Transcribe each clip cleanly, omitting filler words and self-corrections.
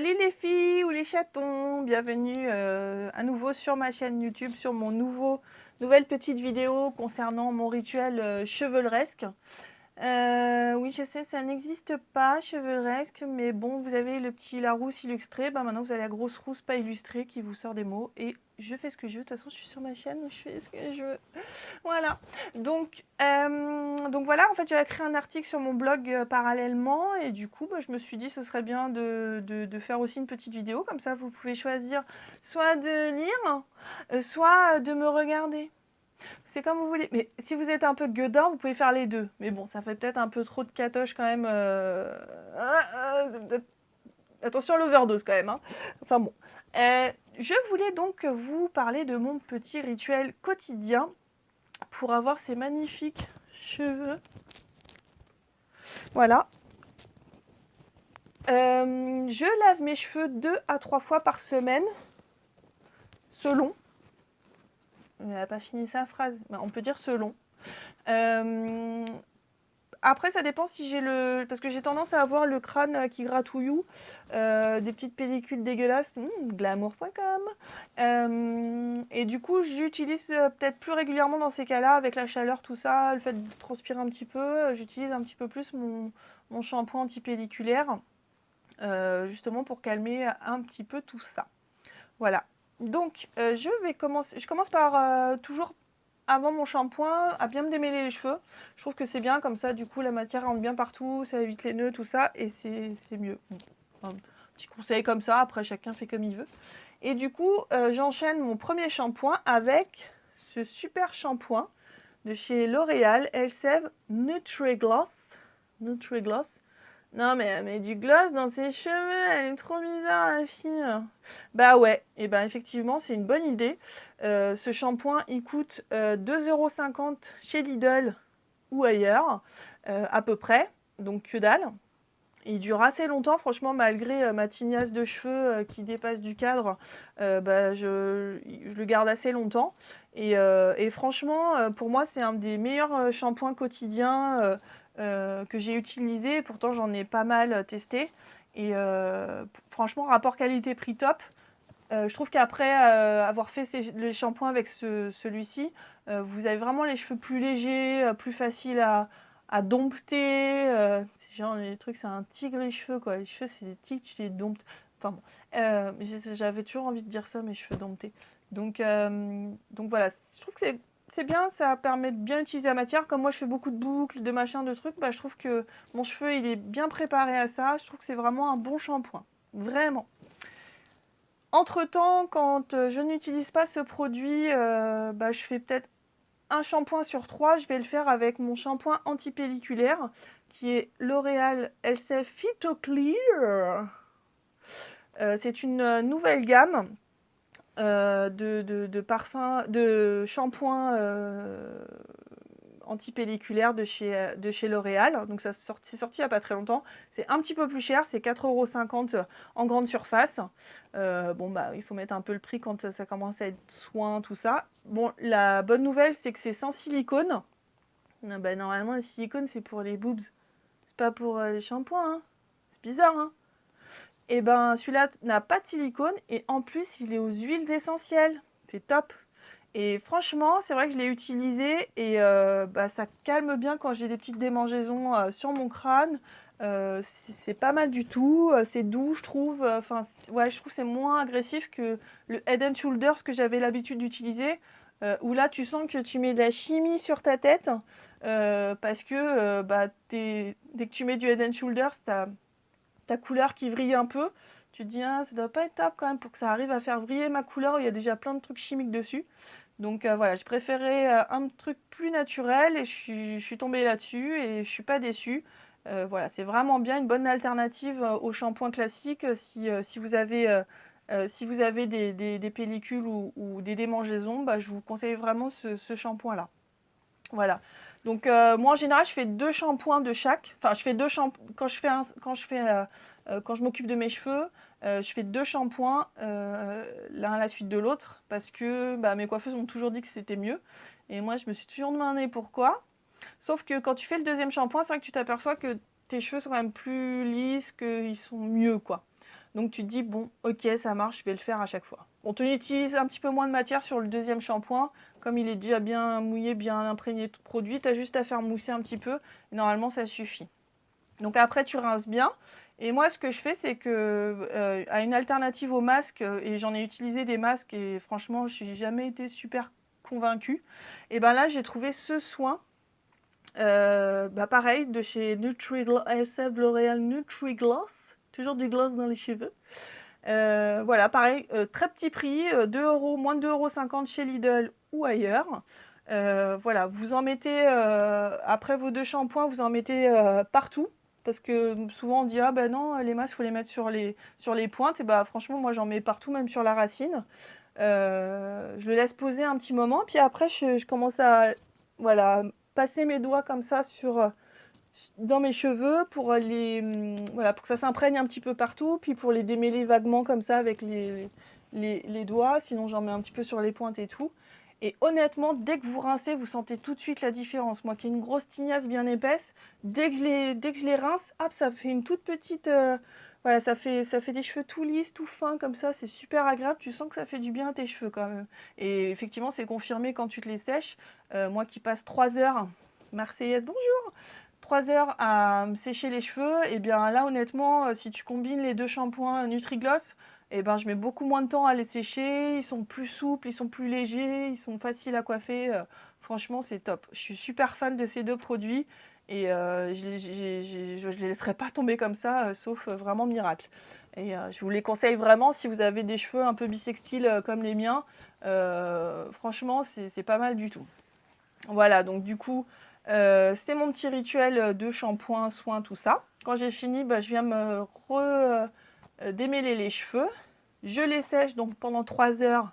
Salut les filles ou les chatons, bienvenue à nouveau sur ma chaîne YouTube, sur mon nouvelle petite vidéo concernant mon rituel chevaleresque. Oui, je sais, ça n'existe pas, chevaleresque, mais bon, vous avez le petit Larousse illustré, bah maintenant vous avez la grosse rousse pas illustrée qui vous sort des mots, et je fais ce que je veux, de toute façon je suis sur ma chaîne, je fais ce que je veux. Voilà, donc voilà, en fait j'avais créé un article sur mon blog parallèlement, et du coup bah, je me suis dit ce serait bien de faire aussi une petite vidéo, comme ça vous pouvez choisir soit de lire, soit de me regarder. C'est comme vous voulez. Mais si vous êtes un peu gueudin, vous pouvez faire les deux. Mais bon, ça fait peut-être un peu trop de catoche quand même. Attention à l'overdose quand même. Hein. Enfin bon. Je voulais donc vous parler de mon petit rituel quotidien pour avoir ces magnifiques cheveux. Voilà. Je lave mes cheveux 2 à 3 fois par semaine, selon. Elle n'a pas fini sa phrase, mais on peut dire selon. Après, ça dépend si j'ai le... Parce que j'ai tendance à avoir le crâne qui gratouille, des petites pellicules dégueulasses, glamour.com. Et du coup, j'utilise peut-être plus régulièrement dans ces cas-là, avec la chaleur, tout ça, le fait de transpirer un petit peu, j'utilise un petit peu plus mon shampoing antipelliculaire, justement pour calmer un petit peu tout ça. Voilà. Donc, je commence par toujours avant mon shampoing, à bien me démêler les cheveux. Je trouve que c'est bien, comme ça, du coup, la matière rentre bien partout, ça évite les nœuds, tout ça, et c'est mieux. Bon, un petit conseil comme ça, après chacun fait comme il veut. Et du coup, j'enchaîne mon premier shampoing avec ce super shampoing de chez L'Oréal, Elseve Nutri-Gloss. Nutri-Gloss. Non, mais elle met du gloss dans ses cheveux, elle est trop bizarre, la fille. Bah ouais, et ben effectivement, c'est une bonne idée. Ce shampoing, il coûte 2,50 € chez Lidl ou ailleurs, à peu près, donc que dalle. Il dure assez longtemps, franchement, malgré ma tignasse de cheveux qui dépasse du cadre, bah, je le garde assez longtemps. Et franchement, pour moi, c'est un des meilleurs shampoings quotidiens que j'ai utilisé. Pourtant, j'en ai pas mal testé. Et franchement, rapport qualité-prix top. Je trouve qu'après avoir fait les shampoings avec celui-ci, vous avez vraiment les cheveux plus légers, plus faciles à dompter. Genre, les trucs, c'est un tigre les cheveux, quoi. Les cheveux, c'est des tigres, tu les domptes. Enfin bon, j'avais toujours envie de dire ça, mes cheveux domptés. Donc voilà, je trouve que c'est bien, ça permet de bien utiliser la matière. Comme moi, je fais beaucoup de boucles, de machins, de trucs, bah, je trouve que mon cheveu, il est bien préparé à ça. Je trouve que c'est vraiment un bon shampoing. Vraiment. Entre-temps, quand je n'utilise pas ce produit, bah, je fais peut-être un shampoing sur 3. Je vais le faire avec mon shampoing antipelliculaire qui est L'Oréal Elseve Phyto Clear. C'est une nouvelle gamme de parfums, de shampoings antipelliculaire de chez L'Oréal. Donc ça c'est sorti il n'y a pas très longtemps. C'est un petit peu plus cher, c'est 4,50 € en grande surface. Bon bah il faut mettre un peu le prix quand ça commence à être soin, tout ça. Bon, la bonne nouvelle c'est que c'est sans silicone. Bah, normalement le silicone c'est pour les boobs, c'est pas pour les shampoings. Hein. C'est bizarre hein. Et ben celui-là n'a pas de silicone et en plus il est aux huiles essentielles. C'est top. Et franchement, c'est vrai que je l'ai utilisé et bah, ça calme bien quand j'ai des petites démangeaisons sur mon crâne. C'est pas mal du tout, c'est doux je trouve. Enfin, ouais, je trouve que c'est moins agressif que le Head and Shoulders que j'avais l'habitude d'utiliser. Où là, tu sens que tu mets de la chimie sur ta tête parce que bah, dès que tu mets du Head and Shoulders, ta couleur qui vrille un peu. Tu te dis, ah, ça doit pas être top quand même pour que ça arrive à faire vriller ma couleur. Il y a déjà plein de trucs chimiques dessus. Donc voilà, je préférais un truc plus naturel et je suis tombée là-dessus et je suis pas déçue. Voilà, c'est vraiment bien une bonne alternative au shampoing classique si vous avez, des pellicules ou des démangeaisons, bah, je vous conseille vraiment ce shampoing-là. Voilà. Donc moi en général je fais 2 shampoings de chaque. Enfin je fais 2 shampoings quand je m'occupe de mes cheveux, je fais 2 shampoings l'un à la suite de l'autre parce que bah, mes coiffeuses m'ont toujours dit que c'était mieux. Et moi je me suis toujours demandé pourquoi. Sauf que quand tu fais le deuxième shampoing, c'est vrai que tu t'aperçois que tes cheveux sont quand même plus lisses, qu'ils sont mieux quoi. Donc tu te dis, bon, ok, ça marche, je vais le faire à chaque fois. Bon, tu utilises un petit peu moins de matière sur le deuxième shampoing. Comme il est déjà bien mouillé, bien imprégné de produit, tu as juste à faire mousser un petit peu. Et normalement, ça suffit. Donc après, tu rinces bien. Et moi, ce que je fais, c'est que, à une alternative aux masques, et j'en ai utilisé des masques, et franchement, je n'ai jamais été super convaincue. Et ben là, j'ai trouvé ce soin, pareil, de chez SF L'Oréal NutriGloss, toujours du gloss dans les cheveux. Voilà, pareil, très petit prix, 2 euros, moins de 2,50 € chez Lidl ou ailleurs. Voilà, vous en mettez, après vos 2 shampoings, vous en mettez partout. Parce que souvent on dit, ah ben non, les masques, il faut les mettre sur les pointes. Et bah franchement, moi j'en mets partout, même sur la racine. Je le laisse poser un petit moment, puis après je commence à, voilà, passer mes doigts comme ça dans mes cheveux pour voilà, pour que ça s'imprègne un petit peu partout, puis pour les démêler vaguement comme ça avec les doigts, sinon j'en mets un petit peu sur les pointes et tout. Et honnêtement, dès que vous rincez, vous sentez tout de suite la différence. Moi qui ai une grosse tignasse bien épaisse, dès que je les rince, hop, ça fait une toute petite, voilà, ça fait des cheveux tout lisses, tout fins comme ça, c'est super agréable, tu sens que ça fait du bien à tes cheveux quand même. Et effectivement, c'est confirmé quand tu te les sèches. Moi qui passe 3 heures, Marseillaise, bonjour, 3 heures à me sécher les cheveux, et bien là honnêtement, si tu combines les 2 shampoings NutriGloss, et ben je mets beaucoup moins de temps à les sécher, ils sont plus souples, ils sont plus légers, ils sont faciles à coiffer, franchement c'est top. Je suis super fan de ces 2 produits et je les laisserai pas tomber comme ça, sauf vraiment miracle. Et je vous les conseille vraiment si vous avez des cheveux un peu bisextiles comme les miens, franchement c'est pas mal du tout. Voilà, donc du coup, c'est mon petit rituel de shampoing, soin, tout ça. Quand j'ai fini, je viens me démêler les cheveux. Je les sèche donc pendant 3 heures.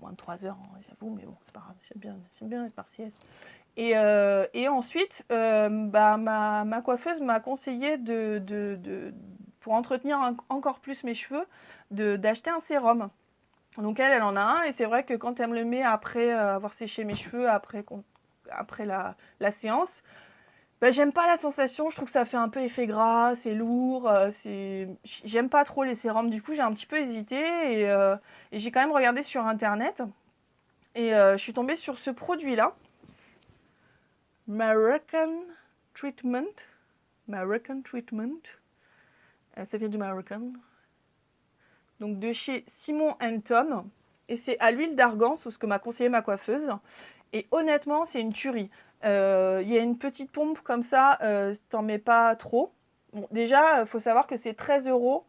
Moins de 3 heures, hein, j'avoue, mais bon, c'est pas grave, j'aime bien être marseillaise. Et ensuite, ma coiffeuse m'a conseillé pour entretenir encore plus mes cheveux, d'acheter un sérum. Donc elle en a un, et c'est vrai que quand elle me le met après avoir séché mes cheveux, après la séance, j'aime pas la sensation, je trouve que ça fait un peu effet gras, c'est lourd, j'aime pas trop les sérums, du coup j'ai un petit peu hésité, et j'ai quand même regardé sur internet, et je suis tombée sur ce produit-là, American Treatment, ça vient du American, donc de chez Simon Tom, et c'est à l'huile d'argan, c'est ce que m'a conseillé ma coiffeuse. Et honnêtement, c'est une tuerie. Il y a une petite pompe comme ça, t'en mets pas trop. Bon, déjà, il faut savoir que c'est 13 €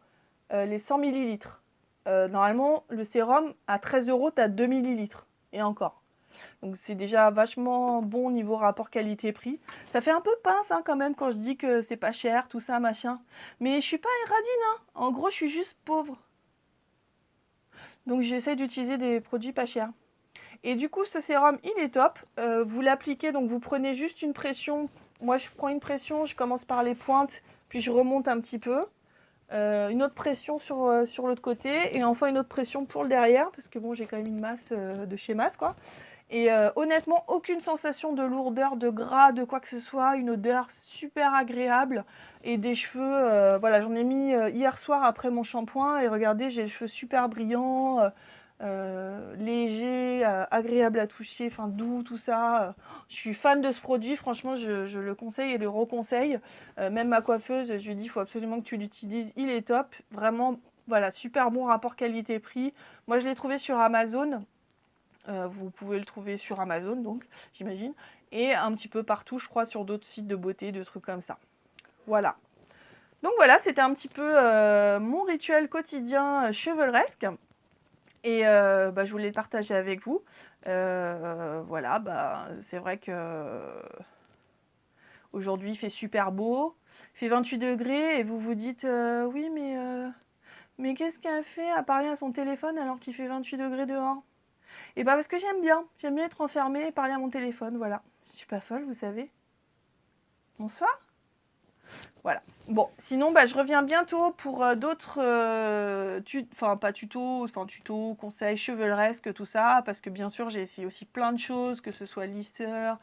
les 100 millilitres. Normalement, le sérum, à 13 €, tu as 2 millilitres. Et encore. Donc c'est déjà vachement bon niveau rapport qualité-prix. Ça fait un peu pince hein, quand même quand je dis que c'est pas cher, tout ça, machin. Mais je suis pas une radine, hein. En gros, je suis juste pauvre. Donc j'essaie d'utiliser des produits pas chers. Et du coup, ce sérum, il est top. Vous l'appliquez, donc vous prenez juste une pression. Moi, je prends une pression, je commence par les pointes, puis je remonte un petit peu. Une autre pression sur l'autre côté, et enfin une autre pression pour le derrière, parce que bon, j'ai quand même une masse de chez Masse, quoi. Et honnêtement, aucune sensation de lourdeur, de gras, de quoi que ce soit, une odeur super agréable, et des cheveux, voilà, j'en ai mis hier soir après mon shampoing, et regardez, j'ai les cheveux super brillants, légers, agréables à toucher, enfin doux, tout ça. Je suis fan de ce produit, franchement, je le conseille et le reconseille. Même ma coiffeuse, je lui dis, il faut absolument que tu l'utilises, il est top, vraiment, voilà, super bon rapport qualité-prix. Moi, je l'ai trouvé sur Amazon. Vous pouvez le trouver sur Amazon, donc, j'imagine. Et un petit peu partout, je crois, sur d'autres sites de beauté, de trucs comme ça. Voilà. Donc voilà, c'était un petit peu mon rituel quotidien chevaleresque. Et je voulais le partager avec vous. Voilà, c'est vrai que aujourd'hui il fait super beau. Il fait 28 degrés et vous vous dites oui, mais qu'est-ce qu'elle fait à parler à son téléphone alors qu'il fait 28 degrés dehors? Et parce que j'aime bien être enfermée et parler à mon téléphone, voilà. Je suis pas folle, vous savez. Bonsoir. Voilà. Bon, sinon, je reviens bientôt pour d'autres, tutos, conseils chevaleresques, tout ça, parce que bien sûr, j'ai essayé aussi plein de choses, que ce soit lisseur,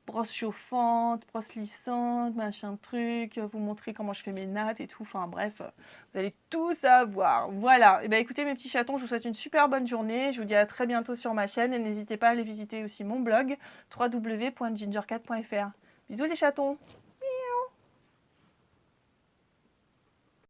brosse chauffante, brosse lissante, machin truc, vous montrer comment je fais mes nattes et tout, enfin bref, vous allez tout savoir. Voilà, et ben écoutez mes petits chatons, je vous souhaite une super bonne journée, je vous dis à très bientôt sur ma chaîne et n'hésitez pas à aller visiter aussi mon blog www.gingercat.fr. Bisous les chatons!